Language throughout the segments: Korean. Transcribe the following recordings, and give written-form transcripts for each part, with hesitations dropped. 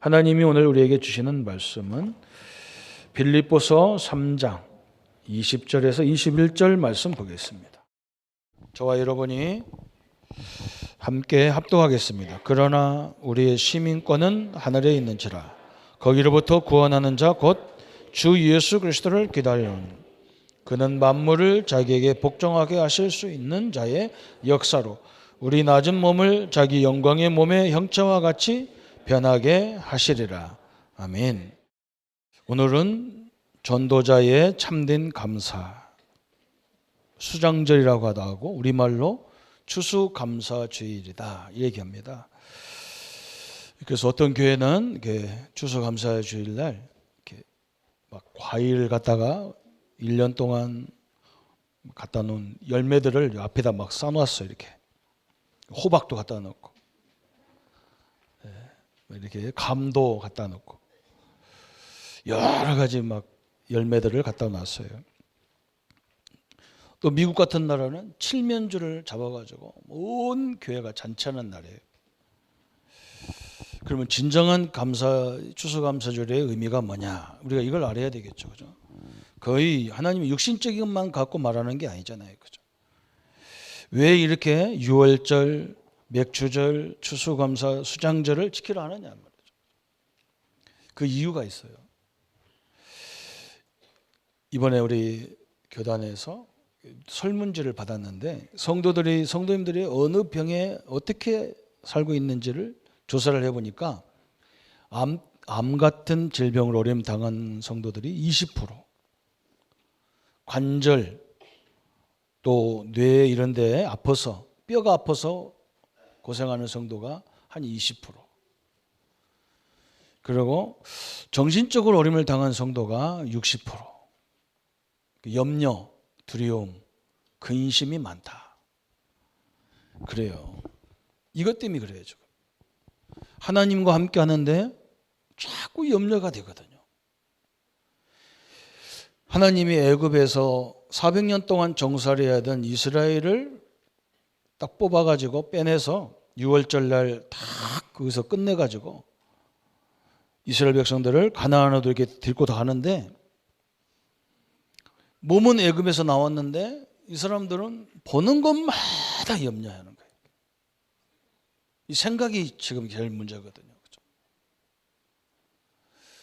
하나님이 오늘 우리에게 주시는 말씀은 빌립보서 3장 20절에서 21절 말씀 보겠습니다. 저와 여러분이 함께 합독하겠습니다. 그러나 우리의 시민권은 하늘에 있는지라 거기로부터 구원하는 자 곧 주 예수 그리스도를 기다리는 그는 만물을 자기에게 복종하게 하실 수 있는 자의 역사로 우리 낮은 몸을 자기 영광의 몸의 형체와 같이 변하게 하시리라. 아멘. 오늘은 전도자의 참된 감사, 수장절이라고 하고 우리말로 추수감사주일이다 이 얘기합니다. 그래서 어떤 교회는 추수감사주일날 이렇게 막 과일 갖다가 1년 동안 갖다 놓은 열매들을 앞에다 막 쌓아놨어요. 이렇게 호박도 갖다 놓고 이렇게 감도 갖다 놓고 여러 가지 막 열매들을 갖다 놨어요. 또 미국 같은 나라는 칠면조를 잡아가지고 온 교회가 잔치하는 날이에요. 그러면 진정한 추수감사절의 의미가 뭐냐? 우리가 이걸 알아야 되겠죠, 그죠? 거의 하나님이 육신적인 것만 갖고 말하는 게 아니잖아요, 그죠? 왜 이렇게 유월절, 맥주절, 추수감사, 수장절을 지키라 하느냐 말이죠. 그 이유가 있어요. 이번에 우리 교단에서 설문지를 받았는데 성도님들이 어느 병에 어떻게 살고 있는지를 조사를 해보니까 암 같은 질병을 어려움 당한 성도들이 20%, 관절 또 뇌 이런 데 아파서 뼈가 아파서 고생하는 성도가 한 20%, 그리고 정신적으로 어려움을 당한 성도가 60%, 염려, 두려움, 근심이 많다. 그래요. 이것 때문에 그래요. 지금 하나님과 함께 하는데 자꾸 염려가 되거든요. 하나님이 애굽에서 400년 동안 정살해야 하던 이스라엘을 딱 뽑아가지고 빼내서 6월절 날 딱 거기서 끝내가지고 이스라엘 백성들을 가나안으로 이렇게 데리고 다 가는데 몸은 애굽에서 나왔는데 이 사람들은 보는 것마다 염려하는 거예요. 이 생각이 지금 제일 문제거든요. 그렇죠?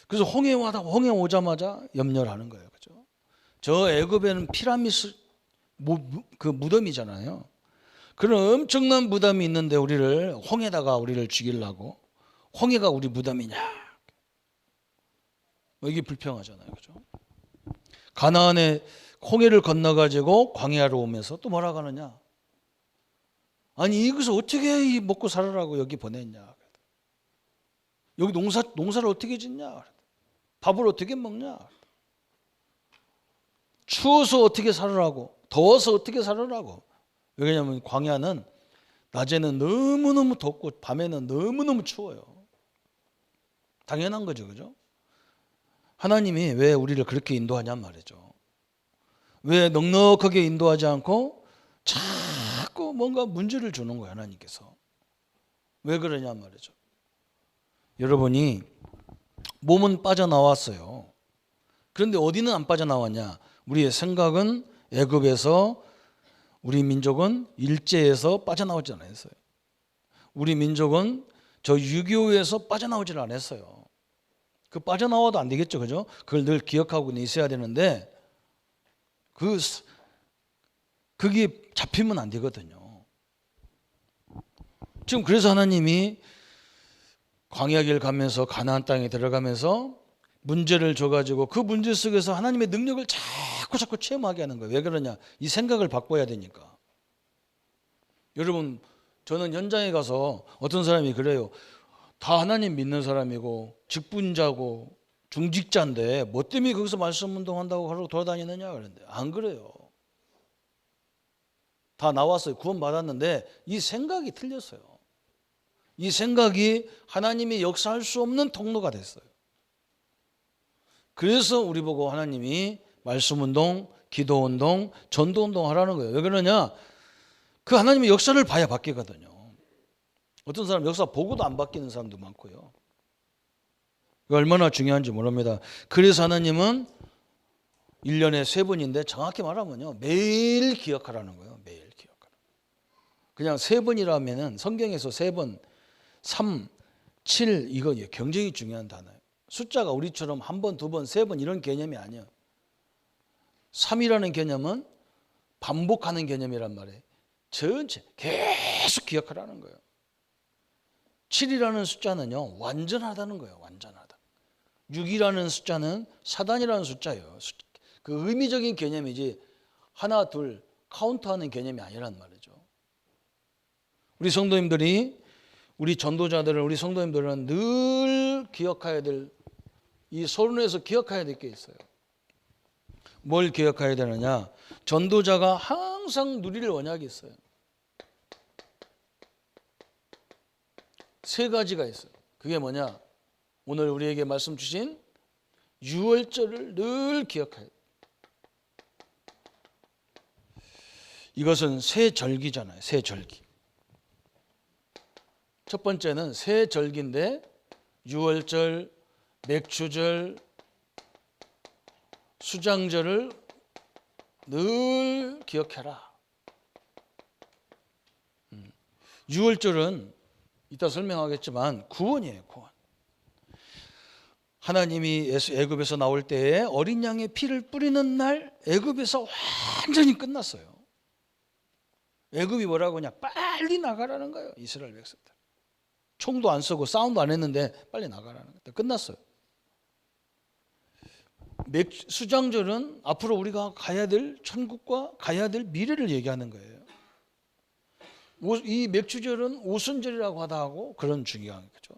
그래서 홍해 오자마자 염려를 하는 거예요. 그렇죠? 저 애굽에는 피라미드 그 무덤이잖아요. 그런 엄청난 무덤이 있는데 홍해다가 우리를 죽이려고 홍해가 우리 무덤이냐? 이게 불평하잖아요. 그렇죠? 가나안에 홍해를 건너가지고 광야로 오면서 또 뭐라고 하느냐? 아니 여기서 어떻게 먹고 살아라고 여기 보냈냐? 여기 농사를 어떻게 짓냐? 밥을 어떻게 먹냐? 추워서 어떻게 살아라고? 더워서 어떻게 살아라고? 왜냐하면 광야는 낮에는 너무너무 덥고 밤에는 너무너무 추워요. 당연한 거죠, 그죠? 하나님이 왜 우리를 그렇게 인도하냔 말이죠. 왜 넉넉하게 인도하지 않고 자꾸 뭔가 문제를 주는 거예요, 하나님께서. 왜 그러냐 말이죠. 여러분이 몸은 빠져나왔어요. 그런데 어디는 안 빠져나왔냐? 우리의 생각은 애굽에서, 우리 민족은 일제에서 빠져나오지 않았어요. 우리 민족은 저 6.25에서 빠져나오질 않았어요. 그 빠져나와도 안 되겠죠, 그죠? 그걸 늘 기억하고 있어야 되는데 그게 잡히면 안 되거든요. 지금 그래서 하나님이 광야길 가면서 가나안 땅에 들어가면서 문제를 줘가지고 그 문제 속에서 하나님의 능력을 자꾸 체험하게 하는 거예요. 왜 그러냐? 이 생각을 바꿔야 되니까. 여러분, 저는 현장에 가서 어떤 사람이 그래요. 다 하나님 믿는 사람이고 직분자고 중직자인데 뭐 때문에 거기서 말씀 운동한다고 하러 돌아다니느냐 그랬는데 안 그래요. 다 나왔어요. 구원 받았는데 이 생각이 틀렸어요. 이 생각이 하나님이 역사할 수 없는 통로가 됐어요. 그래서 우리 보고 하나님이 말씀운동, 기도운동, 전도운동 하라는 거예요. 왜 그러냐? 그 하나님의 역사를 봐야 바뀌거든요. 어떤 사람 역사 보고도 안 바뀌는 사람도 많고요. 얼마나 중요한지 모릅니다. 그래서 하나님은 1년에 3번인데 정확히 말하면요, 매일 기억하라는 거예요. 매일 기억하라. 그냥 3번이라면은 성경에서 3번, 3, 7 이거 굉장히 중요한 단어예요. 숫자가 우리처럼 1번, 2번, 3번 이런 개념이 아니에요. 3이라는 개념은 반복하는 개념이란 말이에요. 전체 계속 기억하라는 거예요. 7이라는 숫자는요, 완전하다는 거예요. 완전하다. 6이라는 숫자는 사단이라는 숫자예요. 그 의미적인 개념이지 하나, 둘 카운트하는 개념이 아니란 말이죠. 우리 성도님들이, 우리 전도자들을, 우리 성도님들은 늘 기억해야 될, 이 서론에서 기억해야 될 게 있어요. 뭘 기억해야 되느냐? 전도자가 항상 누릴 언약이 있어요. 3가지가 있어요. 그게 뭐냐? 오늘 우리에게 말씀 주신 유월절을 늘 기억해야 돼요. 이것은 새 절기잖아요. 새 절기. 첫 번째는 새 절기인데 유월절, 맥주절, 수장절을 늘 기억해라. 유월절은 이따 설명하겠지만 구원이에요. 구원. 하나님이 애굽에서 나올 때에 어린 양의 피를 뿌리는 날 애굽에서 완전히 끝났어요. 애굽이 뭐라고 하냐? 빨리 나가라는 거예요. 이스라엘 백성들. 총도 안 쏘고 싸움도 안 했는데 빨리 나가라는 거예요. 끝났어요. 수장절은 앞으로 우리가 가야 될 천국과 가야 될 미래를 얘기하는 거예요. 이 맥주절은 오순절이라고 하다 하고 그런 중요한 거죠.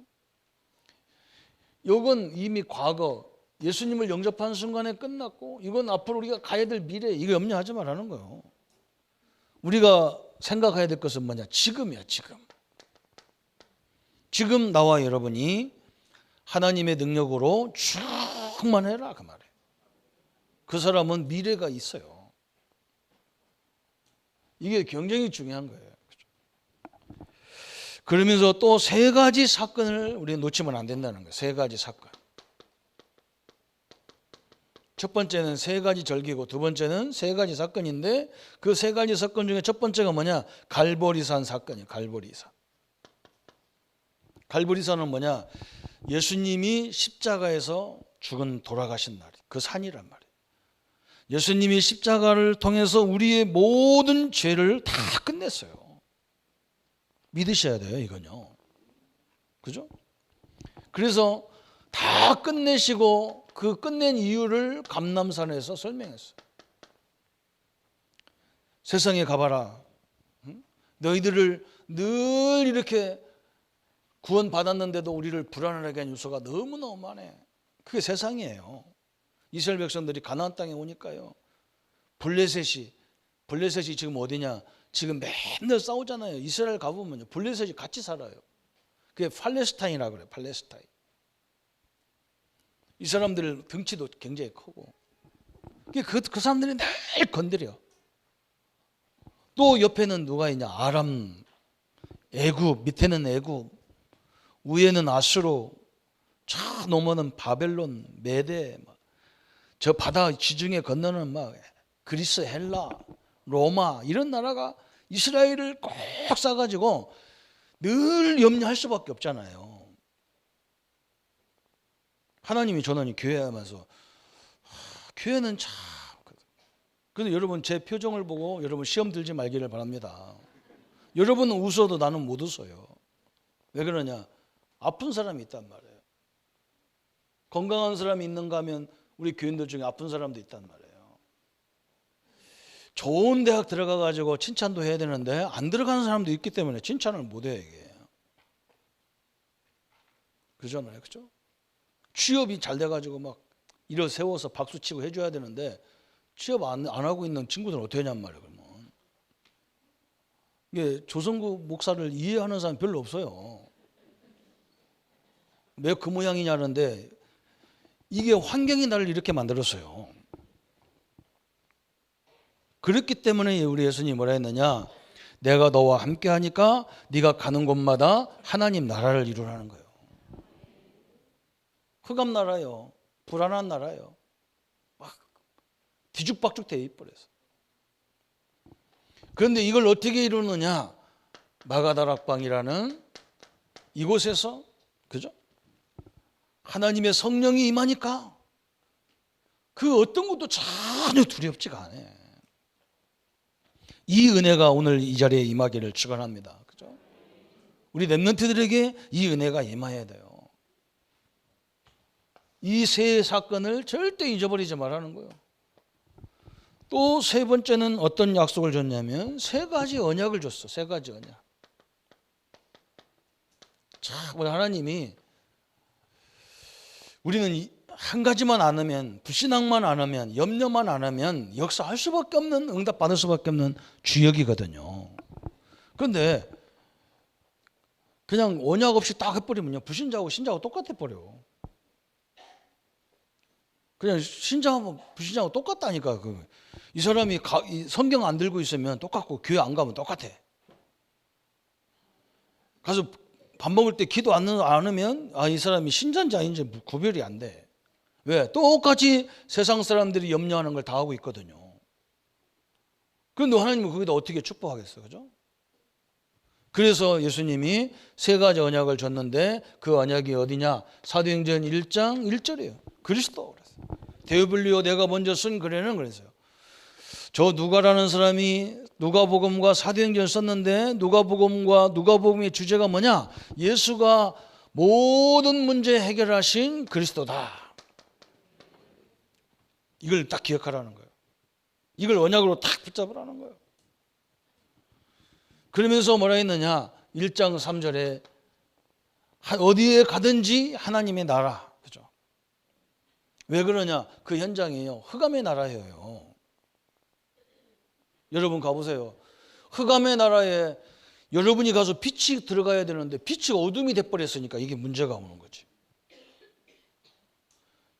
이건 이미 과거 예수님을 영접한 순간에 끝났고 이건 앞으로 우리가 가야 될 미래, 이거 염려하지 말라는 거예요. 우리가 생각해야 될 것은 뭐냐? 지금이야. 지금 나와 여러분이 하나님의 능력으로 충만해라 그 말이에요. 그 사람은 미래가 있어요. 이게 굉장히 중요한 거예요. 그러면서 또 3가지 사건을 우리가 놓치면 안 된다는 거예요. 3가지 사건. 첫 번째는 3가지 절기고 두 번째는 3가지 사건인데 그 3가지 사건 중에 첫 번째가 뭐냐? 갈보리산 사건이에요. 갈보리산. 갈보리산은 뭐냐? 예수님이 십자가에서 돌아가신 날, 그 산이란 말이에요. 예수님이 십자가를 통해서 우리의 모든 죄를 다 끝냈어요. 믿으셔야 돼요, 이건요. 그죠? 그래서 다 끝내시고 그 끝낸 이유를 감람산에서 설명했어요. 세상에 가봐라. 너희들을 늘 이렇게 구원받았는데도 우리를 불안하게 한 요소가 너무너무 많아. 그게 세상이에요. 이스라엘 백성들이 가나안 땅에 오니까요. 블레셋이 지금 어디냐? 지금 맨날 싸우잖아요. 이스라엘 가보면요, 블레셋이 같이 살아요. 그게 팔레스타인이라고 그래요. 팔레스타인. 이 사람들 덩치도 굉장히 크고 그 사람들이 늘 건드려. 또 옆에는 누가 있냐? 아람, 애굽, 밑에는 애굽, 위에는 아수르, 저 넘어는 바벨론, 메대, 저 바다 지중해 건너는 막 그리스, 헬라, 로마 이런 나라가 이스라엘을 꼭 싸가지고 늘 염려할 수밖에 없잖아요. 하나님이 저는 교회 하면서 교회는 참, 그런데 여러분 제 표정을 보고 여러분 시험 들지 말기를 바랍니다. 여러분은 웃어도 나는 못 웃어요. 왜 그러냐? 아픈 사람이 있단 말이에요. 건강한 사람이 있는가 하면 우리 교인들 중에 아픈 사람도 있단 말이에요. 좋은 대학 들어가가지고 칭찬도 해야 되는데 안 들어가는 사람도 있기 때문에 칭찬을 못 해요. 이게. 그러잖아요. 그죠? 취업이 잘 돼가지고 막 일을 세워서 박수치고 해줘야 되는데 취업 안 하고 있는 친구들은 어떻게 하냔 말이에요. 그러면. 이게 조성구 목사를 이해하는 사람 별로 없어요. 왜 그 모양이냐는데 이게 환경이 나를 이렇게 만들었어요. 그렇기 때문에 우리 예수님이 뭐라 했느냐? 내가 너와 함께 하니까 네가 가는 곳마다 하나님 나라를 이루라는 거예요. 흑암 나라요. 불안한 나라요. 막 뒤죽박죽 돼 있버려서. 그런데 이걸 어떻게 이루느냐? 마가다락방이라는 이곳에서, 그죠? 하나님의 성령이 임하니까 그 어떤 것도 전혀 두렵지가 않아요. 이 은혜가 오늘 이 자리에 임하기를 축원합니다. 그죠? 우리 렘넌트들에게 이 은혜가 임해야 돼요. 이 세 사건을 절대 잊어버리지 말라는 거예요. 또 세 번째는 어떤 약속을 줬냐면 세 가지 언약을 줬어. 세 가지 언약. 자, 우리 하나님이 우리는 한 가지만 안 하면, 불신앙만 안 하면, 염려만 안 하면 역사할 수밖에 없는, 응답 받을 수밖에 없는 주역이거든요. 그런데 그냥 언약 없이 딱 해버리면요, 불신자하고 신자하고 똑같아 버려. 그냥 신자하고 불신자하고 똑같다니까. 이 사람이 성경 안 들고 있으면 똑같고 교회 안 가면 똑같아. 가서 밥 먹을 때 기도 안 하면 이 사람이 신자인지 아닌지 구별이 안 돼. 왜? 똑같이 세상 사람들이 염려하는 걸 다 하고 있거든요. 그런데 하나님은 거기다 어떻게 축복하겠어요? 그죠? 그래서 예수님이 세 가지 언약을 줬는데 그 언약이 어디냐? 사도행전 1장 1절이에요. 그리스도. 데오빌리오 내가 먼저 쓴 글에는 그랬어요. 저 누가라는 사람이 누가복음과 사도행전을 썼는데 누가복음의 주제가 뭐냐? 예수가 모든 문제 해결하신 그리스도다. 이걸 딱 기억하라는 거예요. 이걸 언약으로 딱 붙잡으라는 거예요. 그러면서 뭐라 했느냐? 1장 3절에 어디에 가든지 하나님의 나라. 그죠? 왜 그러냐? 그 현장이에요. 흑암의 나라예요. 여러분 가보세요. 흑암의 나라에 여러분이 가서 빛이 들어가야 되는데 빛이 어둠이 돼버렸으니까 이게 문제가 오는 거지.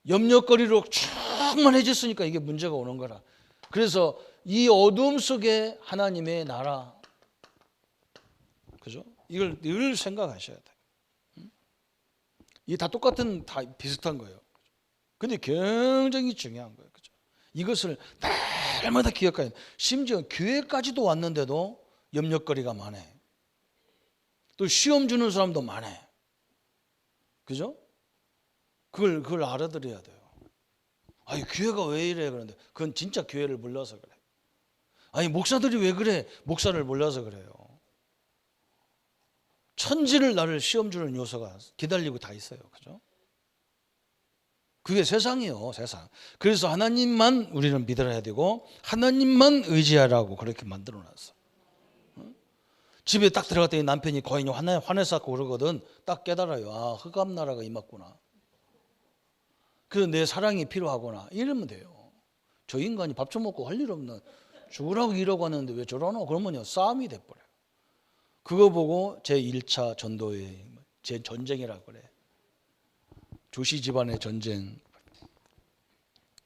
염려거리로 충만해졌으니까 이게 문제가 오는 거라. 그래서 이 어둠 속에 하나님의 나라, 그죠? 이걸 늘 생각하셔야 돼. 이게 다 똑같은, 다 비슷한 거예요. 근데 굉장히 중요한 거예요. 그죠? 이것을 날마다 기억해야 돼. 심지어 교회까지도 왔는데도 염려거리가 많아. 또 시험 주는 사람도 많아. 그죠? 그걸 알아들어야 돼요. 아니 교회가 왜 이래? 그런데 그건 진짜 교회를 몰라서 그래. 아니 목사들이 왜 그래? 목사를 몰라서 그래요. 천지를 나를 시험 주는 요소가 기다리고 다 있어요. 그죠? 그게 세상이에요. 세상. 그래서 하나님만 우리는 믿어야 되고 하나님만 의지하라고 그렇게 만들어놨어. 집에 딱 들어갔더니 남편이 거의 화내서 그러거든. 딱 깨달아요. 흑암 나라가 임했구나. 그래서 내 사랑이 필요하구나. 이러면 돼요. 저 인간이 밥 좀 먹고 할 일 없나. 죽으라고 이러고 하는데 왜 저러노? 그러면요 싸움이 돼버려요. 그거 보고 제 1차 전도의 제 전쟁이라고 그래. 조시 집안의 전쟁.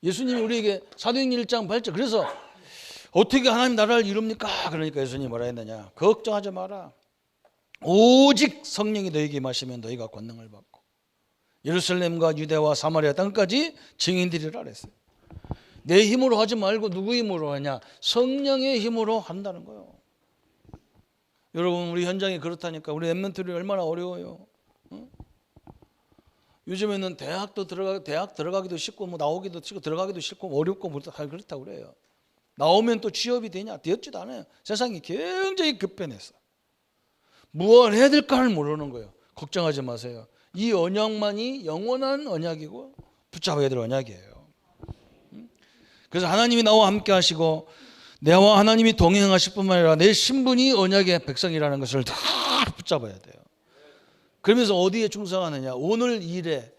예수님이 우리에게 사도행전 1장 8절. 그래서 어떻게 하나님 나라를 이룹니까? 그러니까 예수님이 뭐라 했느냐? 걱정하지 마라. 오직 성령이 너에게 임하시면 너희가 권능을 받고 예루살렘과 유대와 사마리아 땅까지 증인들이라 그랬어요. 내 힘으로 하지 말고 누구 힘으로 하냐? 성령의 힘으로 한다는 거예요. 여러분 우리 현장이 그렇다니까. 우리 렘넌트들이 얼마나 어려워요. 요즘에는 대학 들어가기도 쉽고 나오기도 쉽고 들어가기도 쉽고 어렵고 그렇다고 그래요. 나오면 또 취업이 되냐? 되었지도 않아요. 세상이 굉장히 급변했어. 무엇을 해야 될까를 모르는 거예요. 걱정하지 마세요. 이 언약만이 영원한 언약이고 붙잡아야 될 언약이에요. 그래서 하나님이 나와 함께 하시고 내와 하나님이 동행하실 뿐만 아니라 내 신분이 언약의 백성이라는 것을 다 붙잡아야 돼요. 그러면서 어디에 충성하느냐? 오늘 일에,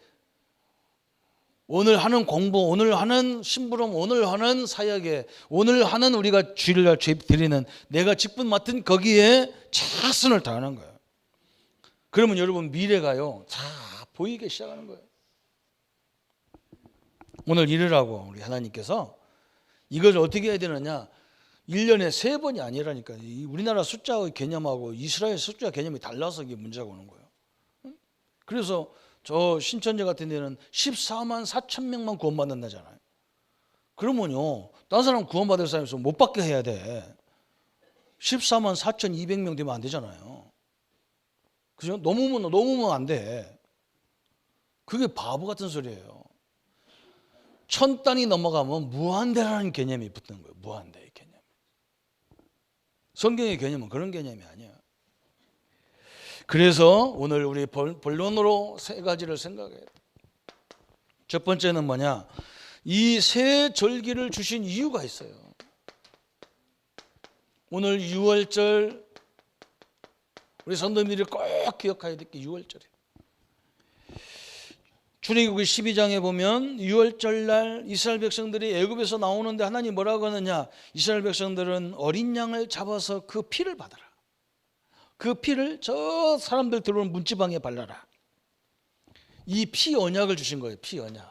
오늘 하는 공부, 오늘 하는 심부름, 오늘 하는 사역에, 오늘 하는 우리가 주일날 드리는 내가 직분 맡은 거기에 최선을 다하는 거예요. 그러면 여러분 미래가요 다 보이기 시작하는 거예요. 오늘 이르라고 우리 하나님께서 이걸 어떻게 해야 되느냐? 1년에 3번이 아니라니까. 우리나라 숫자의 개념하고 이스라엘 숫자 개념이 달라서 이게 문제가 오는 거예요. 그래서 저 신천지 같은 데는 14만 4천 명만 구원받는다잖아요. 그러면요, 다른 사람 구원받을 사람에서 못 받게 해야 돼. 14만 4,200명 되면 안 되잖아요. 그죠? 넘으면 안 돼. 그게 바보 같은 소리예요. 1000단이 넘어가면 무한대라는 개념이 붙는 거예요. 무한대의 개념. 성경의 개념은 그런 개념이 아니에요. 그래서 오늘 우리 본론으로 세 가지를 생각해야 돼. 첫 번째는 뭐냐? 이 세 절기를 주신 이유가 있어요. 오늘 6월절 우리 성도님들이 꼭 기억해야 될 게 6월절이에요. 출애굽기 12장에 보면 6월절 날 이스라엘 백성들이 애굽에서 나오는데 하나님 뭐라고 하느냐? 이스라엘 백성들은 어린 양을 잡아서 그 피를 받아라. 그 피를 저 사람들 들어오는 문지방에 발라라. 이 피 언약을 주신 거예요. 피 언약.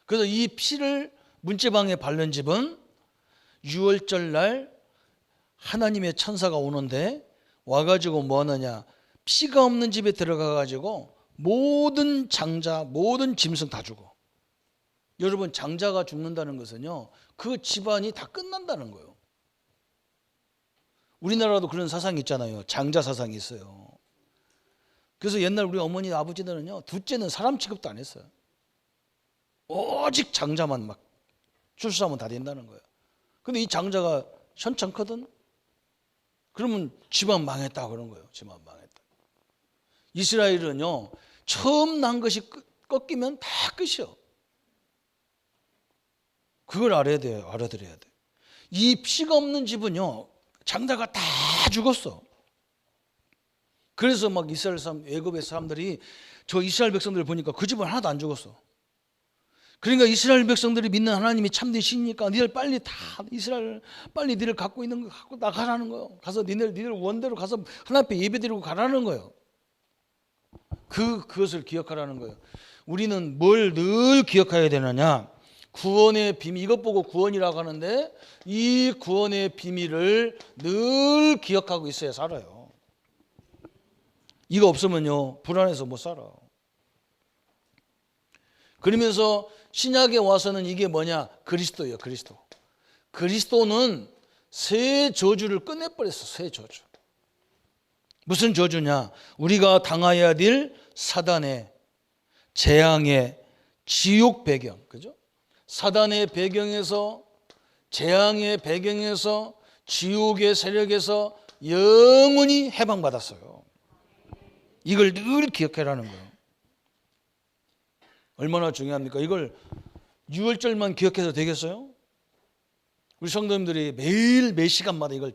그래서 이 피를 문지방에 바른 집은 6월절 날 하나님의 천사가 오는데 와가지고 뭐 하느냐? 피가 없는 집에 들어가가지고 모든 장자, 모든 짐승 다 죽어. 여러분, 장자가 죽는다는 것은요, 그 집안이 다 끝난다는 거예요. 우리나라도 그런 사상이 있잖아요. 장자 사상이 있어요. 그래서 옛날 우리 어머니 아버지들은요, 둘째는 사람 취급도 안 했어요. 오직 장자만 막 출산하면 다 된다는 거예요. 근데 이 장자가 현찮거든. 그러면 집안 망했다 그런 거예요. 집안 망했다. 이스라엘은요, 처음 난 것이 꺾이면 다 끝이요. 그걸 알아야 돼요. 알아들어야 돼. 이 피가 없는 집은요, 장자가 다 죽었어. 그래서 막 이스라엘 사람, 애굽의 사람들이 저 이스라엘 백성들을 보니까 그 집은 하나도 안 죽었어. 그러니까 이스라엘 백성들이 믿는 하나님이 참된 신이니까 니들 빨리 다 이스라엘 빨리 니들 갖고 있는 거 갖고 나가라는 거예요. 가서 니들 원대로 가서 하나님 앞에 예배드리고 가라는 거예요. 그것을 기억하라는 거예요. 우리는 뭘 늘 기억해야 되느냐? 구원의 비밀, 이것 보고 구원이라고 하는데 이 구원의 비밀을 늘 기억하고 있어야 살아요. 이거 없으면요, 불안해서 못 살아. 그러면서 신약에 와서는 이게 뭐냐? 그리스도예요. 그리스도. 그리스도는 새 저주를 끝내버렸어. 새 저주. 무슨 저주냐? 우리가 당해야 될 사단의 재앙의 지옥 배경, 그죠? 사단의 배경에서, 재앙의 배경에서, 지옥의 세력에서 영원히 해방받았어요. 이걸 늘 기억해라는 거예요. 얼마나 중요합니까? 이걸 6월절만 기억해도 되겠어요? 우리 성도님들이 매일 매 시간마다 이걸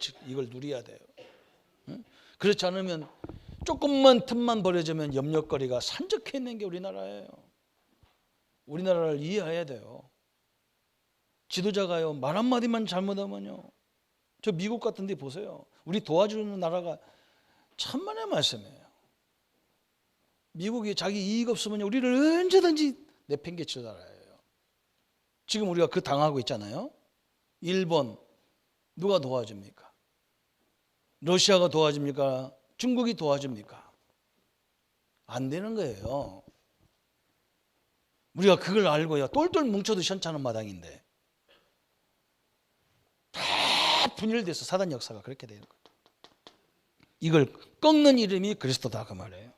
누려야 돼요. 그렇지 않으면 조금만 틈만 벌어지면 염려거리가 산적해 있는 게 우리나라예요. 우리나라를 이해해야 돼요. 지도자가요, 말 한마디만 잘못하면요, 저 미국 같은 데 보세요. 우리 도와주는 나라가 천만의 말씀이에요. 미국이 자기 이익 없으면 우리를 언제든지 내팽개칠 나라예요. 지금 우리가 그 당하고 있잖아요. 일본 누가 도와줍니까? 러시아가 도와줍니까? 중국이 도와줍니까? 안 되는 거예요. 우리가 그걸 알고요, 똘똘 뭉쳐도 현찮은 마당인데 다 분열돼서 사단 역사가 그렇게 되는 거예요. 이걸 꺾는 이름이 그리스도다 그 말이에요.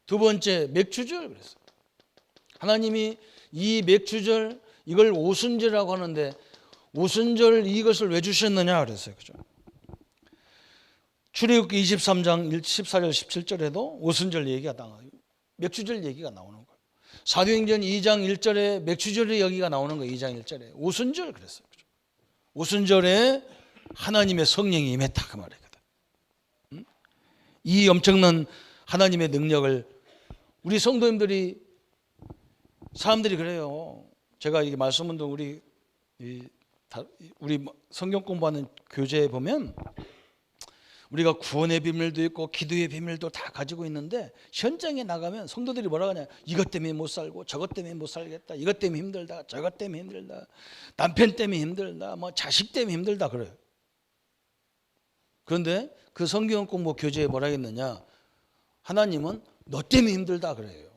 두 번째, 맥추절. 그래서 하나님이 이 맥추절, 이걸 오순절이라고 하는데 오순절 이것을 왜 주셨느냐 그랬어요. 그죠? 출애굽기 23장 14절 17절에도 오순절 얘기가 나와요. 맥추절 얘기가 나오는 거예요. 사도행전 2장 1절에 맥추절의 얘기가 나오는 거예요. 2장 1절에 오순절 그랬어요. 그죠? 오순절에 하나님의 성령이 임했다 그 말이거든. 이 엄청난 하나님의 능력을 우리 성도님들이, 사람들이 그래요. 제가 이게 말씀운동 우리 성경 공부하는 교재에 보면 우리가 구원의 비밀도 있고 기도의 비밀도 다 가지고 있는데 현장에 나가면 성도들이 뭐라 하냐? 이것 때문에 못 살고 저것 때문에 못 살겠다. 이것 때문에 힘들다. 저것 때문에 힘들다. 남편 때문에 힘들다. 뭐 자식 때문에 힘들다 그래요. 그런데 그 성경 공부 교재에 뭐라 했느냐? 하나님은 너 때문에 힘들다 그래요.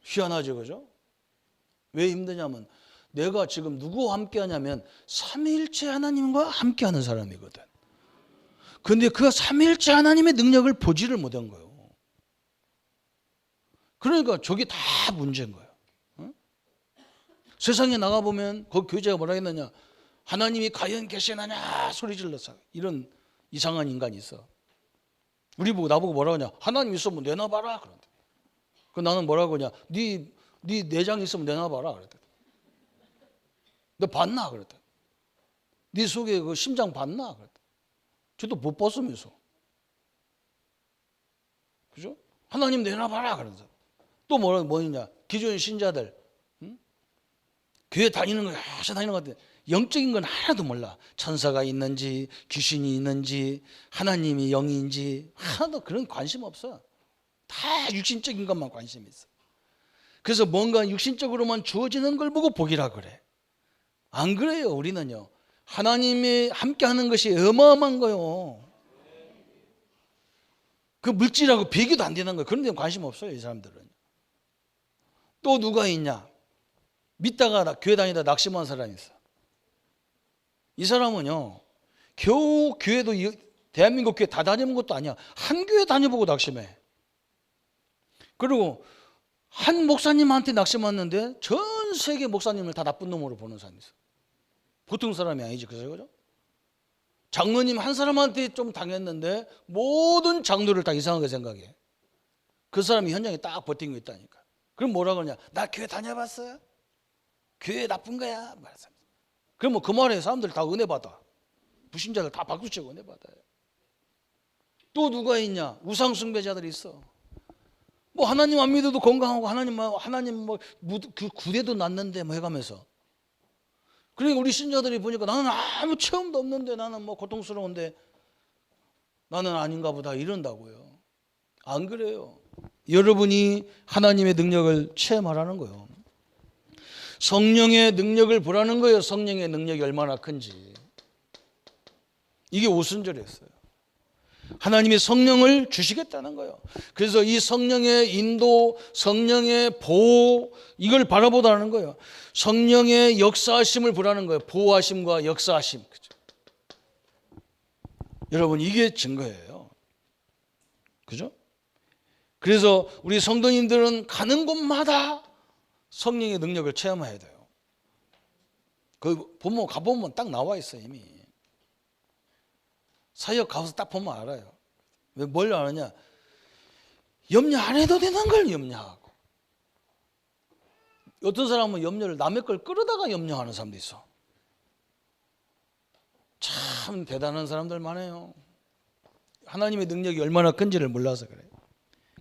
희한하죠, 그죠? 왜 힘드냐면 내가 지금 누구와 함께 하냐면 삼위일체 하나님과 함께 하는 사람이거든. 근데 그 삼위일체 하나님의 능력을 보지를 못한 거예요. 그러니까 저게 다 문제인 거예요. 응? 세상에 나가보면 거기 교제가 뭐라 했느냐, 하나님이 과연 계시느냐 소리 질렀어. 이런 이상한 인간이 있어. 우리 보고 나보고 뭐라고 하냐, 하나님 있으면 내놔봐라 그런데. 그 나는 뭐라고 하냐, 네 내장 있으면 내놔봐라 그랬대. 너 봤나 그랬대. 네 속에 그 심장 봤나 그랬대. 저도 못 봤으면서. 그죠? 하나님 내놔봐라 그러면서. 또 뭐냐, 기존 신자들, 응? 교회 다니는 거 열심히 다니는 것 같아. 영적인 건 하나도 몰라. 천사가 있는지 귀신이 있는지 하나님이 영인지 하나도 그런 관심 없어. 다 육신적인 것만 관심이 있어. 그래서 뭔가 육신적으로만 주어지는 걸 보고 복이라 그래. 안 그래요. 우리는요, 하나님이 함께하는 것이 어마어마한 거요. 그 물질하고 비교도 안 되는 거예요. 그런 데 관심 없어요, 이 사람들은. 또 누가 있냐, 믿다가 교회 다니다 낙심한 사람이 있어. 이 사람은요, 겨우 교회도 대한민국 교회 다 다녀본 것도 아니야. 한 교회 다녀보고 낙심해. 그리고 한 목사님한테 낙심 왔는데 전 세계 목사님을 다 나쁜 놈으로 보는 사람이 있어. 보통 사람이 아니지, 그죠? 장로님 한 사람한테 좀 당했는데 모든 장로를 다 이상하게 생각해. 그 사람이 현장에 딱 버티고 있다니까. 그럼 뭐라 그러냐, 나 교회 다녀봤어요? 교회 나쁜 거야 말했어. 그럼 그 말에 사람들 다 은혜 받아. 불신자들 다 박수치고 은혜 받아요. 또 누가 있냐, 우상 숭배자들이 있어. 뭐 하나님 안 믿어도 건강하고 하나님 그 구대도 났는데 뭐 해가면서. 그러니까 우리 신자들이 보니까 나는 아무 체험도 없는데 나는 뭐 고통스러운데 나는 아닌가 보다 이런다고요. 안 그래요. 여러분이 하나님의 능력을 체험하라는 거예요. 성령의 능력을 보라는 거예요. 성령의 능력이 얼마나 큰지. 이게 오순절이었어요. 하나님이 성령을 주시겠다는 거예요. 그래서 이 성령의 인도, 성령의 보호, 이걸 바라보라는 거예요. 성령의 역사하심을 보라는 거예요. 보호하심과 역사하심. 그죠? 여러분, 이게 증거예요. 그죠? 그래서 우리 성도님들은 가는 곳마다 성령의 능력을 체험해야 돼요. 그 보면 가보면 딱 나와 있어요, 이미. 사역 가서 딱 보면 알아요. 왜 뭘 아느냐? 염려 안 해도 되는 걸 염려하고, 어떤 사람은 염려를 남의 걸 끌어다가 염려하는 사람도 있어. 참 대단한 사람들 많아요. 하나님의 능력이 얼마나 큰지를 몰라서 그래요.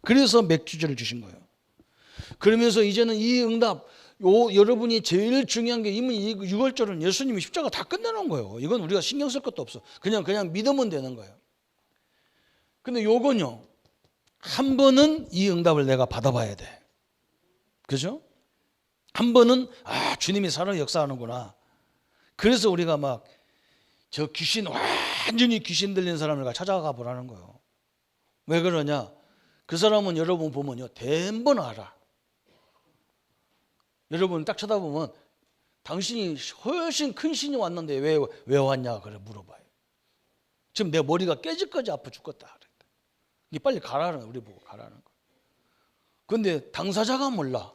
그래서 맥주제를 주신 거예요. 그러면서 이제는 이 응답, 여러분이 제일 중요한 게 이미 6월절은 예수님이 십자가 다 끝내놓은 거예요. 이건 우리가 신경 쓸 것도 없어. 그냥 믿으면 되는 거예요. 근데 요건요, 한 번은 이 응답을 내가 받아봐야 돼. 그죠? 한 번은 주님이 살아 역사하는구나. 그래서 우리가 막 저 귀신, 완전히 귀신 들린 사람을 찾아가 보라는 거예요. 왜 그러냐? 그 사람은 여러분 보면요, 대번 알아. 여러분 딱 쳐다보면 당신이 훨씬 큰 신이 왔는데 왜 왔냐 그래 물어봐요. 지금 내 머리가 깨질까지 아파 죽겠다 그랬다. 니 빨리 가라는, 우리 보고 가라는 거. 그런데 당사자가 몰라.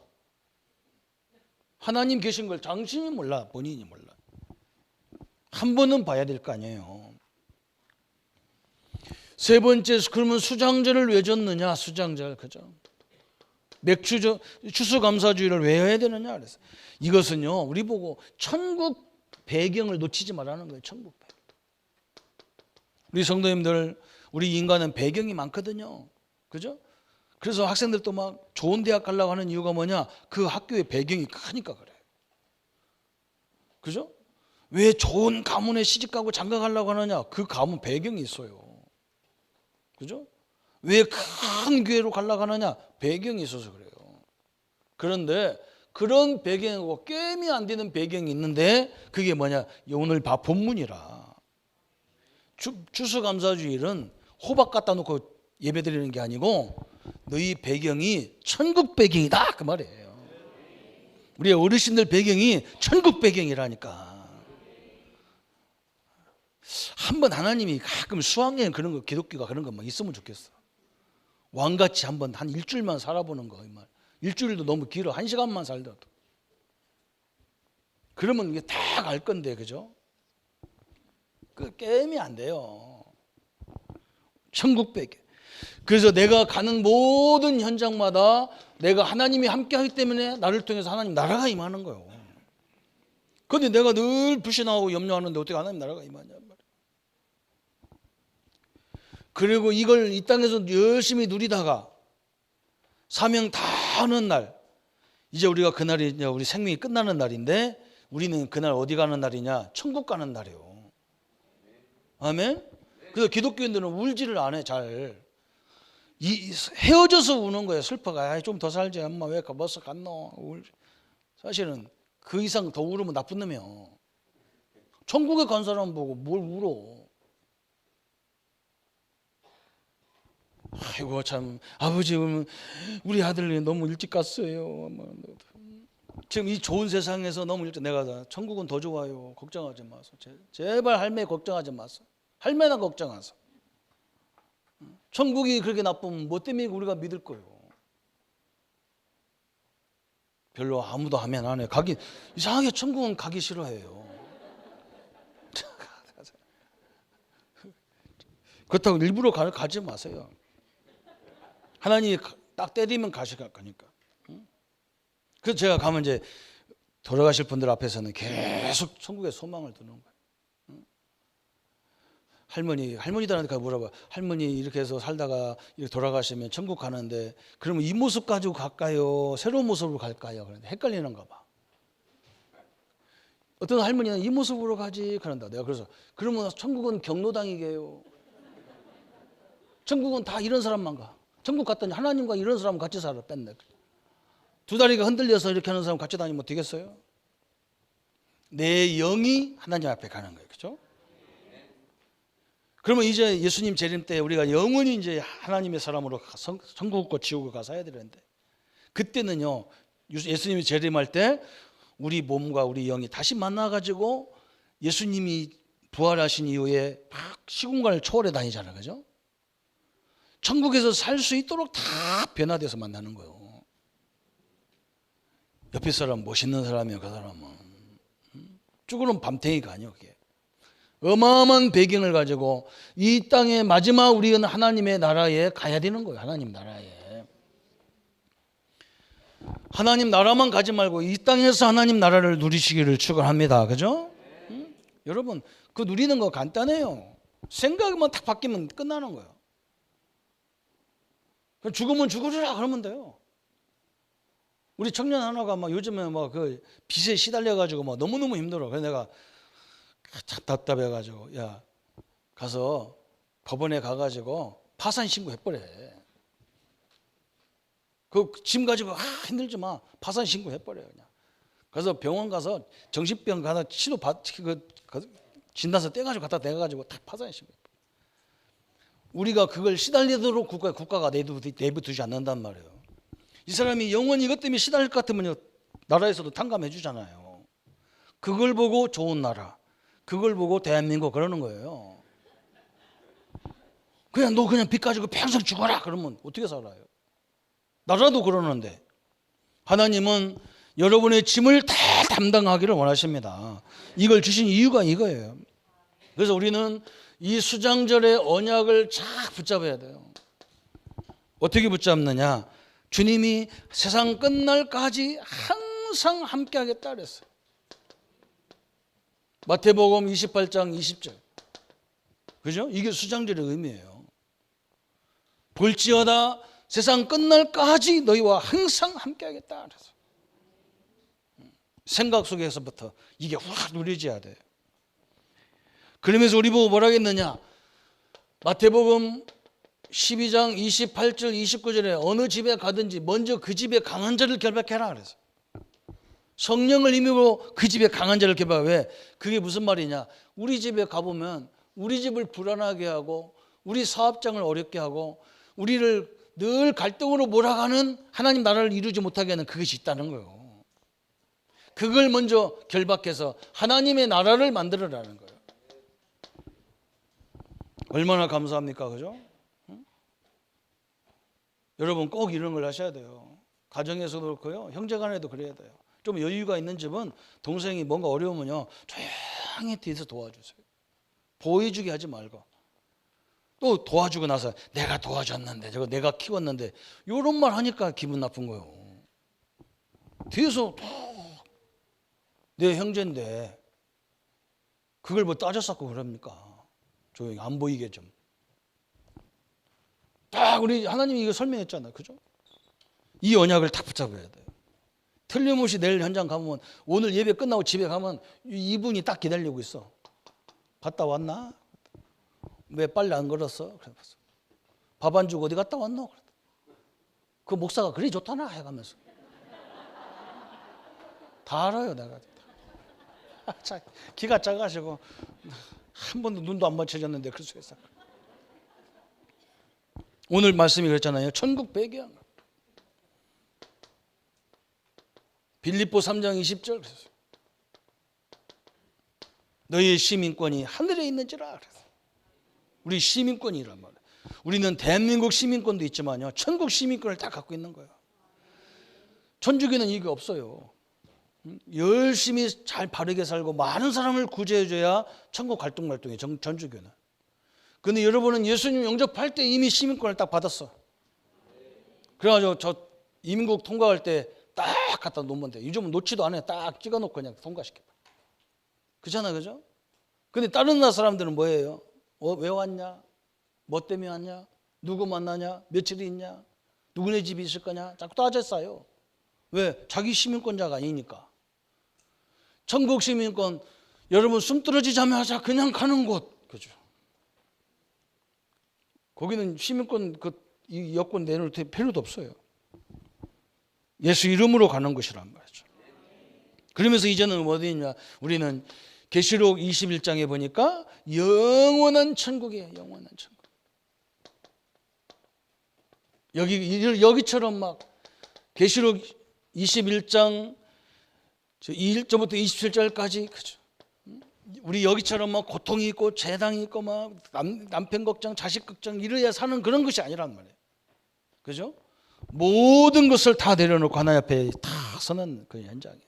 하나님 계신 걸 당신이 몰라, 본인이 몰라. 한 번은 봐야 될 거 아니에요. 세 번째, 그러면 수장절을 왜 줬느냐? 수장절, 그죠? 추수감사주의를 왜 해야 되느냐? 그래서 이것은요, 우리 보고 천국 배경을 놓치지 말라는 거예요. 천국 배경. 우리 성도님들, 우리 인간은 배경이 많거든요. 그죠? 그래서 학생들도 막 좋은 대학 가려고 하는 이유가 뭐냐? 그 학교의 배경이 크니까 그래. 그죠? 왜 좋은 가문에 시집가고 장가 가려고 하느냐? 그 가문 배경이 있어요. 그죠? 왜 큰 교회로 가려고 하느냐? 배경이 있어서 그래요. 그런데 그런 배경하고 게임이 안 되는 배경이 있는데 그게 뭐냐? 오늘 본문이라. 추수감사주일은 호박 갖다 놓고 예배드리는 게 아니고 너희 배경이 천국 배경이다 그 말이에요. 우리 어르신들 배경이 천국 배경이라니까. 한번 하나님이 가끔 수학여행 그런 거, 기독교가 그런 거 막 있으면 좋겠어. 왕같이 한번 한 일주일만 살아보는 거. 일주일도 너무 길어. 1시간만 살더라도. 그러면 이게 다 갈 건데, 그죠? 그 게임이 안 돼요. 천국 배경. 그래서 내가 가는 모든 현장마다 내가 하나님이 함께하기 때문에 나를 통해서 하나님 나라가 임하는 거예요. 그런데 내가 늘 불신하고 염려하는데 어떻게 하나님 나라가 임하냐 말이에요. 그리고 이걸 이 땅에서 열심히 누리다가 사명 다 하는 날, 이제 우리가 그날이 이제 우리 생명이 끝나는 날인데 우리는 그날 어디 가는 날이냐? 천국 가는 날이에요. 아멘. 그래서 기독교인들은 울지를 안 해. 잘 헤어져서 우는 거예요. 슬퍼가. 좀 더 살지. 엄마 왜 벌써 갔노? 사실은 그 이상 더 울으면 나쁜 놈이요. 천국에 간 사람 보고 뭘 울어. 아이고 참 아버지 우리 아들이 너무 일찍 갔어요. 지금 이 좋은 세상에서 너무 일찍 내가 천국은 더 좋아요. 걱정하지 마소. 제발 할매 걱정하지 마소. 할매나 걱정하소. 천국이 그렇게 나쁘면 뭐 때문에 우리가 믿을 거예요. 별로 아무도 하면 안 해요. 이상하게 천국은 가기 싫어해요. 그렇다고 일부러 가지 마세요. 하나님이 딱 때리면 가실 거니까. 그래서 제가 가면 이제 돌아가실 분들 앞에서는 계속 천국의 소망을 두는 거예요. 할머니들한테 물어봐. 할머니 이렇게 해서 살다가 이렇게 돌아가시면 천국 가는데 그러면 이 모습 가지고 갈까요? 새로운 모습으로 갈까요? 그런데 헷갈리는가 봐. 어떤 할머니는 이 모습으로 가지 그런다. 내가 그래서 그러면 천국은 경로당이게요. 천국은 다 이런 사람만 가. 천국 갔더니 하나님과 이런 사람 같이 살아. 뺐네. 두 다리가 흔들려서 이렇게 하는 사람 같이 다니면 되겠어요? 내 영이 하나님 앞에 가는 거예요. 그렇죠? 그러면 이제 예수님 재림 때 우리가 영원히 이제 하나님의 사람으로 천국과 지옥을 가서 해야 되는데 그때는요. 예수님이 재림할 때 우리 몸과 우리 영이 다시 만나가지고 예수님이 부활하신 이후에 막 시공간을 초월해 다니잖아요. 그죠? 천국에서 살 수 있도록 다 변화돼서 만나는 거예요. 옆에 사람 멋있는 사람이요. 그 사람은 쭈그런 밤탱이가 아니에요. 그게 어마어마한 배경을 가지고 이 땅의 마지막 우리는 하나님의 나라에 가야 되는 거예요. 하나님 나라에. 하나님 나라만 가지 말고 이 땅에서 하나님 나라를 누리시기를 축원합니다. 그죠? 여러분 그 누리는 거 간단해요. 생각만 딱 바뀌면 끝나는 거예요. 죽으면 죽으리라 그러면 돼요. 우리 청년 하나가 막 요즘에 막 그 빚에 시달려 가지고 막 너무너무 힘들어. 그래서 내가 참 답답해 가지고 야 가서 법원에 가 가지고 파산 신고해버려. 그 짐 가지고 힘들지 마. 파산 신고해버려 그냥. 그래서 병원 가서 정신병 가서 치료 진단서 떼가지고 갖다 대가지고 다 파산 신고. 우리가 그걸 시달리도록 국가가 내버두지 않는단 말이에요. 이 사람이 영원히 이것 때문에 시달릴 것 같으면 나라에서도 탕감해 주잖아요. 그걸 보고 좋은 나라, 그걸 보고 대한민국 그러는 거예요. 그냥 너 그냥 빚 가지고 평생 죽어라 그러면 어떻게 살아요? 나라도 그러는데 하나님은 여러분의 짐을 다 담당하기를 원하십니다. 이걸 주신 이유가 이거예요. 그래서 우리는 이 수장절의 언약을 잘 붙잡아야 돼요. 어떻게 붙잡느냐? 주님이 세상 끝날까지 항상 함께 하겠다 그랬어요. 마태복음 28장 20절. 그죠? 이게 수장절의 의미예요. 볼지어다 세상 끝날까지 너희와 항상 함께 하겠다 그랬어요. 생각 속에서부터 이게 확 누려져야 돼요. 그러면서 우리 보고 뭐라 했느냐? 마태복음 12장 28절 29절에 어느 집에 가든지 먼저 그 집에 강한 자를 결박해라 그래서 성령을 힘입어 그 집에 강한 자를 결박해. 왜? 그게 무슨 말이냐? 우리 집에 가보면 우리 집을 불안하게 하고 우리 사업장을 어렵게 하고 우리를 늘 갈등으로 몰아가는 하나님 나라를 이루지 못하게 하는 그것이 있다는 거예요. 그걸 먼저 결박해서 하나님의 나라를 만들어라는 거예요. 얼마나 감사합니까? 그죠? 응? 여러분 꼭 이런 걸 하셔야 돼요. 가정에서도 그렇고요. 형제간에도 그래야 돼요. 좀 여유가 있는 집은 동생이 뭔가 어려우면요, 조용히 뒤에서 도와주세요. 보여주게 하지 말고. 또 도와주고 나서 내가 도와줬는데, 저거 내가 키웠는데, 이런 말 하니까 기분 나쁜 거예요. 뒤에서 내 형제인데 그걸 뭐 따졌었고 그럽니까? 조용히 안 보이게 좀. 딱 우리 하나님이 이거 설명했잖아요. 그죠? 이 언약을 딱 붙잡아야 돼요. 틀림없이 내일 현장 가면, 오늘 예배 끝나고 집에 가면 이분이 딱 기다리고 있어. 갔다 왔나? 왜 빨리 안 걸었어? 그래 봤어. 밥 안 주고 어디 갔다 왔노? 그 목사가 그리 좋다나 해가면서 다 알아요. 내가 기가 작아가지고 한 번도 눈도 안 맞춰졌는데 그럴 수가 있어. 오늘 말씀이 그랬잖아요. 천국 배경. 빌립보 3장 20절 그랬어요. 너희의 시민권이 하늘에 있는지라 그랬어요. 우리 시민권이란 말이에요. 우리는 대한민국 시민권도 있지만요, 천국 시민권을 다 갖고 있는 거예요. 천주교는 이게 없어요. 열심히 잘 바르게 살고 많은 사람을 구제해줘야 천국 갈등이에요. 전주교는. 그런데 여러분은 예수님 영접할 때 이미 시민권을 딱 받았어. 그래가지고 저 이민국 통과할 때 딱 갖다 놓으면 돼. 요즘은 놓지도 않아요. 딱 찍어놓고 그냥 통과시켜. 그렇잖아, 그죠? 근데 다른 나라 사람들은 뭐예요? 왜 왔냐? 뭐 때문에 왔냐? 누구 만나냐? 며칠 있냐? 누구네 집이 있을 거냐? 자꾸 따졌어요. 왜? 자기 시민권자가 아니니까. 천국 시민권, 여러분 숨 떨어지자마자 그냥 가는 곳, 그죠? 거기는 시민권 이 여권 내놓을 필요도 없어요. 예수 이름으로 가는 것이란 말이죠. 그러면서 이제는 어디 있냐? 우리는 계시록 21장에 보니까 영원한 천국이에요. 영원한 천국. 여기처럼 막 계시록 21장 1절부터 27절까지, 그죠? 우리 여기처럼 막 고통이 있고 재당이 있고 막 남편 걱정, 자식 걱정 이래야 사는 그런 것이 아니란 말이에요. 그죠? 모든 것을 다 내려놓고 하나님 앞에 다 서는 그 현장이에요.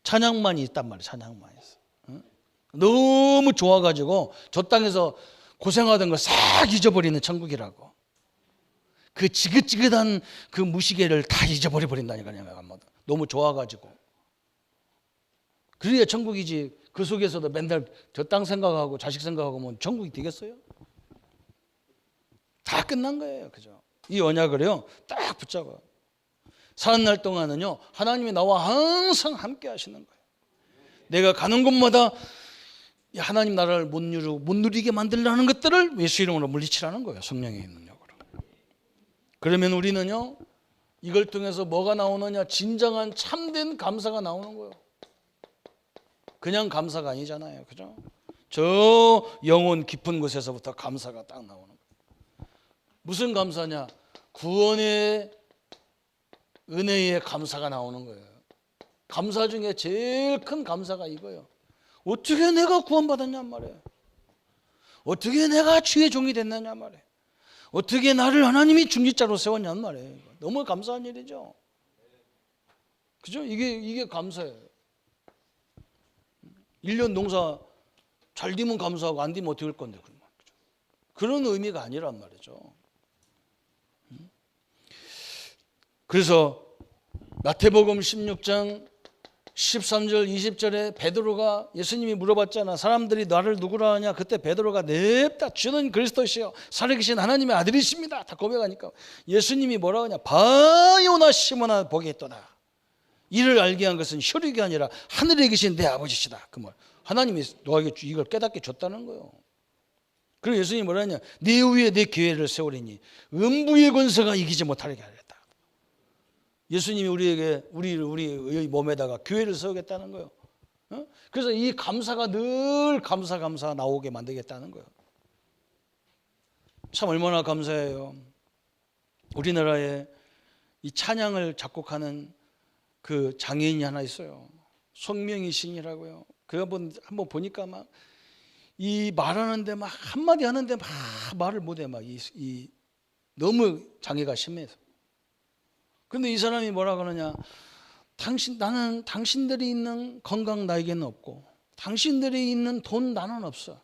찬양만이 있단 말이에요. 찬양만이 있어. 응? 너무 좋아가지고 저 땅에서 고생하던 걸 싹 잊어버리는 천국이라고. 그 지긋지긋한 그 무시개를 다 잊어버려 버린다니까요. 너무 좋아가지고. 그래야 천국이지. 그 속에서도 맨날 저 땅 생각하고 자식 생각하고 뭐 천국이 되겠어요? 다 끝난 거예요. 그죠? 이 언약을요 딱 붙잡아. 사는 날 동안은요 하나님이 나와 항상 함께 하시는 거예요. 내가 가는 곳마다 하나님 나라를 못 누리게 만들려는 것들을 예수 이름으로 물리치라는 거예요. 성령의 능력으로. 그러면 우리는요 이걸 통해서 뭐가 나오느냐? 진정한 참된 감사가 나오는 거예요. 그냥 감사가 아니잖아요. 그죠? 저 영혼 깊은 곳에서부터 감사가 딱 나오는 거예요. 무슨 감사냐? 구원의 은혜의 감사가 나오는 거예요. 감사 중에 제일 큰 감사가 이거예요. 어떻게 내가 구원받았냔 말이에요. 어떻게 내가 주의 종이 됐느냐 말이에요. 어떻게 나를 하나님이 중직자로 세웠냔 말이에요. 너무 감사한 일이죠. 그죠? 이게 감사예요. 1년 농사 잘 되면 감사하고 안 되면 어떻게 할 건데. 그런 의미가 아니란 말이죠. 그래서 마태복음 16장 13절 20절에 베드로가 예수님이 물어봤잖아. 사람들이 나를 누구라 하냐? 그때 베드로가 냅다 주는 그리스도시요 살아계신 하나님의 아들이십니다. 다 고백하니까 예수님이 뭐라고 하냐? 바요나 시모나 보게 했도다. 이를 알게 한 것은 혈육이 아니라 하늘에 계신 내 아버지시다. 그 말. 하나님이 너에게 이걸 깨닫게 줬다는 거예요. 그리고 예수님이 뭐라 하냐? 네 위에 내 교회를 세우리니 음부의 권세가 이기지 못하게 하겠다. 예수님이 우리 몸에다가 교회를 세우겠다는 거예요. 그래서 이 감사가 늘 감사 나오게 만들겠다는 거예요. 참 얼마나 감사해요. 우리나라에 이 찬양을 작곡하는 그 장애인이 하나 있어요. 송명희 시인이라고요. 그 한번 보니까 막 이 말하는데 막 한마디 하는데 막 말을 못해. 막 너무 장애가 심해서. 근데 이 사람이 뭐라 그러냐. 나는 당신들이 있는 건강 나에게는 없고, 당신들이 있는 돈 나는 없어.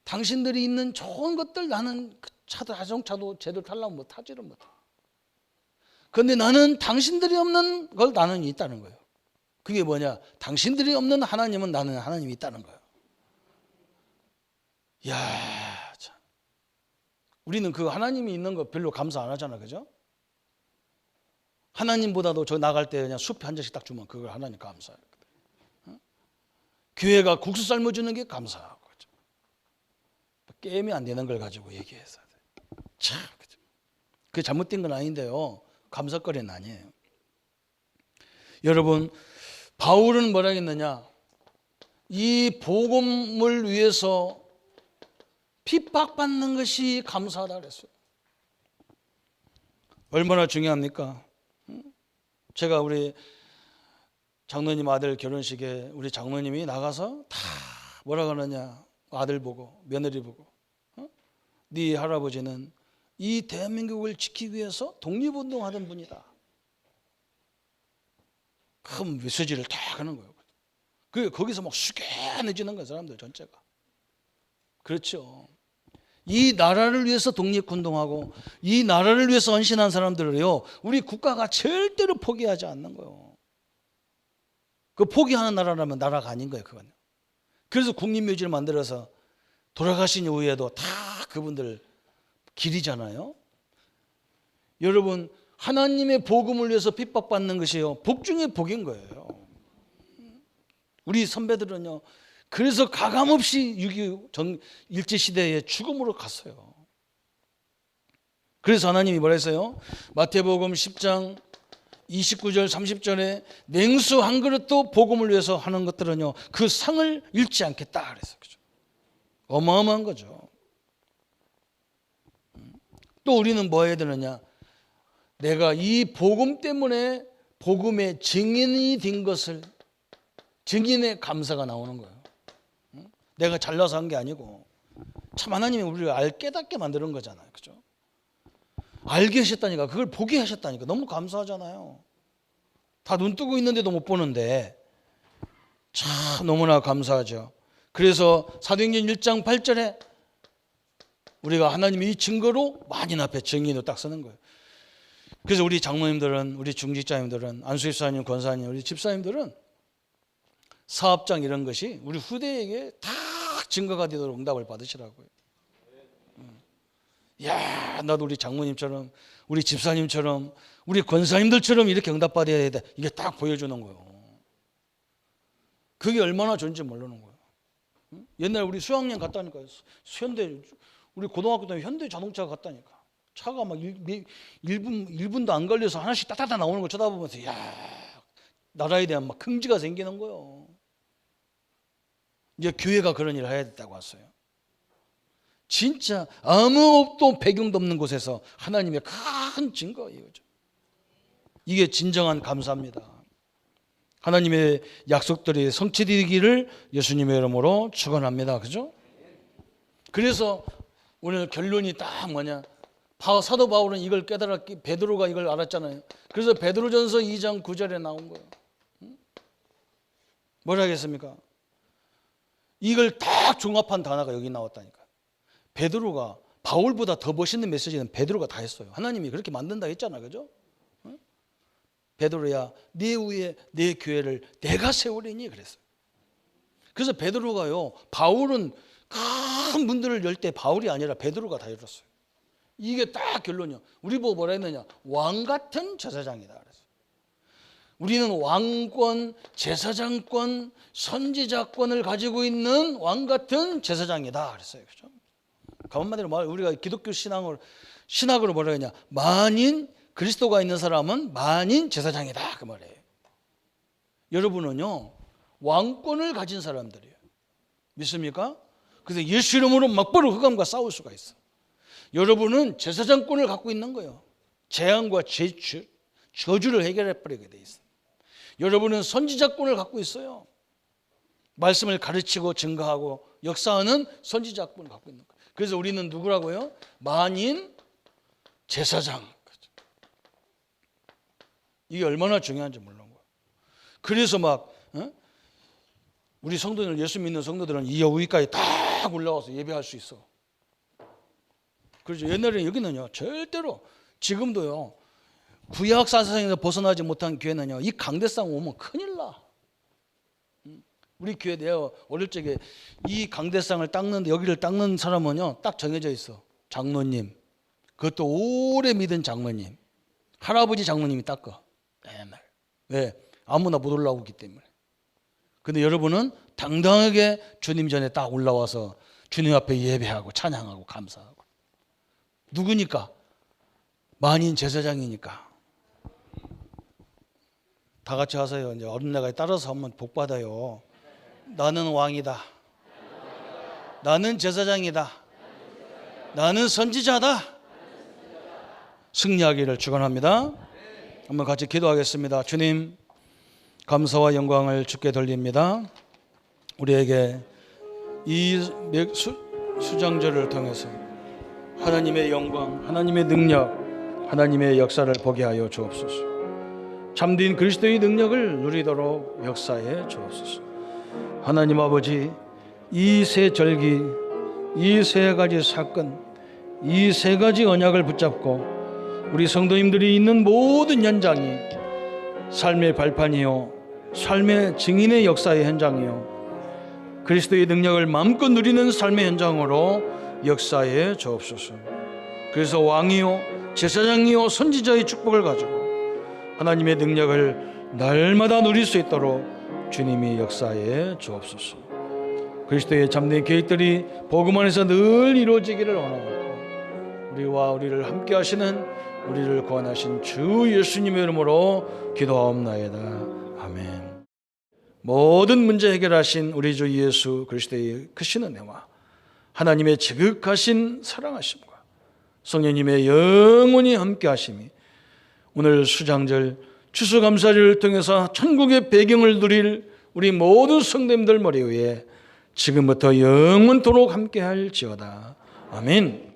당신들이 있는 좋은 것들 나는 그 자동차도 제대로 타려면 뭐 타지를 못해. 그런데 나는 당신들이 없는 걸 나는 있다는 거예요. 그게 뭐냐? 당신들이 없는 하나님은 나는 하나님이 있다는 거예요. 이야, 참. 우리는 그 하나님이 있는 거 별로 감사 안 하잖아, 그죠? 하나님보다도 저 나갈 때 그냥 숲에 한 잔씩 딱 주면 그걸 하나님 감사해요. 교회가 국수 삶아주는 게 감사하고, 그죠? 게임이 안 되는 걸 가지고 얘기해서 참, 그죠? 그게 잘못된 건 아닌데요. 감사거리는 아니에요. 여러분, 바울은 뭐라 했느냐? 이 복음을 위해서 핍박받는 것이 감사하다 그랬어요. 얼마나 중요합니까? 제가 우리 장로님 아들 결혼식에 우리 장로님이 나가서 다 뭐라 그러냐, 아들 보고 며느리 보고, 네 할아버지는 이 대한민국을 지키기 위해서 독립운동하던 분이다. 큰 메시지를 딱 하는 거예요. 거기서 막 숙연해지는 거예요, 사람들 전체가. 그렇죠. 이 나라를 위해서 독립운동하고 이 나라를 위해서 헌신한 사람들을요, 우리 국가가 절대로 포기하지 않는 거예요. 그 포기하는 나라라면 나라가 아닌 거예요, 그건. 그래서 국립묘지를 만들어서 돌아가신 이후에도 다 그분들 길이잖아요. 여러분, 하나님의 복음을 위해서 핍박받는 것이요, 복 중에 복인 거예요. 우리 선배들은요, 그래서 가감없이 6.25 일제시대에 죽음으로 갔어요. 그래서 하나님이 뭐라 했어요? 마태복음 10장 29절 30절에 냉수 한 그릇도 복음을 위해서 하는 것들은요, 그 상을 잃지 않겠다 그랬어요. 그죠? 어마어마한 거죠. 또 우리는 뭐 해야 되느냐? 내가 이 복음 때문에 복음의 증인이 된 것을, 증인의 감사가 나오는 거예요. 내가 잘나서 한 게 아니고 참 하나님이 우리를 깨닫게 만드는 거잖아요. 그죠? 알게 하셨다니까, 그걸 보게 하셨다니까 너무 감사하잖아요. 다 눈 뜨고 있는데도 못 보는데 참 너무나 감사하죠. 그래서 사도행전 1장 8절에 우리가 하나님의 이 증거로 만인 앞에 증인으로 딱 쓰는 거예요. 그래서 우리 장로님들은, 우리 중직자님들은, 안수집사님, 권사님, 우리 집사님들은 사업장 이런 것이 우리 후대에게 다 증거가 되도록 응답을 받으시라고요. 야, 나도 우리 장모님처럼, 우리 집사님처럼, 우리 권사님들처럼 이렇게 응답받아야 돼. 이게 딱 보여주는 거예요. 그게 얼마나 좋은지 모르는 거예요. 옛날에 우리 수학여행 갔다니까요. 현대, 우리 고등학교 때 현대 자동차가 갔다니까. 차가 막 1분도 안 걸려서 하나씩 따따따 나오는 거 쳐다보면서, 야, 나라에 대한 막 긍지가 생기는 거예요. 이제 교회가 그런 일을 해야 된다고 왔어요. 진짜 아무것도 배경도 없는 곳에서 하나님의 큰 증거예요. 이게 진정한 감사입니다. 하나님의 약속들이 성취되기를 예수님의 이름으로 축원합니다. 그죠? 그래서 오늘 결론이 딱 뭐냐? 사도 바울은 이걸 깨달았기, 베드로가 이걸 알았잖아요. 그래서 베드로전서 2장 9절에 나온 거예요. 뭐라 하겠습니까? 이걸 딱 종합한 단어가 여기 나왔다니까. 베드로가, 바울보다 더 멋있는 메시지는 베드로가 다 했어요. 하나님이 그렇게 만든다 했잖아, 그죠? 베드로야, 네 위에 내 교회를 내가 세우리니 그랬어요. 그래서 베드로가요, 바울은 큰 문들을 열 때 바울이 아니라 베드로가 다 열었어요. 이게 딱 결론이야. 우리 보고 뭐라 했느냐? 왕 같은 제사장이다 그랬어요. 우리는 왕권, 제사장권, 선지자권을 가지고 있는 왕 같은 제사장이다 그랬어요. 그죠? 한마디로 말, 우리가 기독교 신학으로 뭐라 했냐? 만인 그리스도가 있는 사람은 만인 제사장이다 그 말이에요. 여러분은요, 왕권을 가진 사람들이에요. 믿습니까? 그래서 예수 이름으로 막바로 흑암과 싸울 수가 있어. 여러분은 제사장권을 갖고 있는 거예요. 재앙과 저주를 해결해 버리게 돼 있어요. 여러분은 선지자권을 갖고 있어요. 말씀을 가르치고 증거하고 역사하는 선지자권을 갖고 있는 거예요. 그래서 우리는 누구라고요? 만인 제사장. 이게 얼마나 중요한지 모르는 거예요. 그래서 막 우리 성도들, 예수 믿는 성도들은 이 여기까지 딱 올라와서 예배할 수 있어. 그렇죠. 옛날에 여기는요, 절대로 지금도요, 구약 사상에서 벗어나지 못한 교회는요, 이 강대상 오면 큰일 나. 우리 교회 내가 어릴 적에 이 강대상을 닦는데, 여기를 닦는 사람은요 딱 정해져 있어. 장로님, 그것도 오래 믿은 장로님, 할아버지 장로님이 닦아 맨날. 왜? 아무나 못 올라오기 때문에. 근데 여러분은 당당하게 주님 전에 딱 올라와서 주님 앞에 예배하고 찬양하고 감사하고. 누구니까? 만인 제사장이니까. 다 같이 하세요. 이제 어린 나라에 따라서 한번 복 받아요. 나는 왕이다. 나는 제사장이다. 나는 선지자다. 승리하기를 축원합니다. 한번 같이 기도하겠습니다. 주님, 감사와 영광을 주께 돌립니다. 우리에게 이 수장절을 통해서 하나님의 영광, 하나님의 능력, 하나님의 역사를 보게 하여 주옵소서. 참된 그리스도의 능력을 누리도록 역사해 주옵소서. 하나님 아버지, 이 세 절기, 이 세 가지 사건, 이 세 가지 언약을 붙잡고 우리 성도님들이 있는 모든 현장이 삶의 발판이요, 삶의 증인의 역사의 현장이요, 그리스도의 능력을 마음껏 누리는 삶의 현장으로 역사해 주옵소서. 그래서 왕이요, 제사장이요, 선지자의 축복을 가지고 하나님의 능력을 날마다 누릴 수 있도록 주님이 역사해 주옵소서. 그리스도의 참된 계획들이 복음 안에서 늘 이루어지기를 원하고, 우리와 우리를 함께 하시는, 우리를 구원하신 주 예수님의 이름으로 기도하옵나이다. 아멘. 모든 문제 해결하신 우리 주 예수 그리스도의 크신 은혜와 하나님의 지극하신 사랑하심과 성령님의 영원히 함께 하심이 오늘 수장절 추수감사절을 통해서 천국의 배경을 누릴 우리 모든 성도님들 머리 위에 지금부터 영원토록 함께 할지어다. 아멘.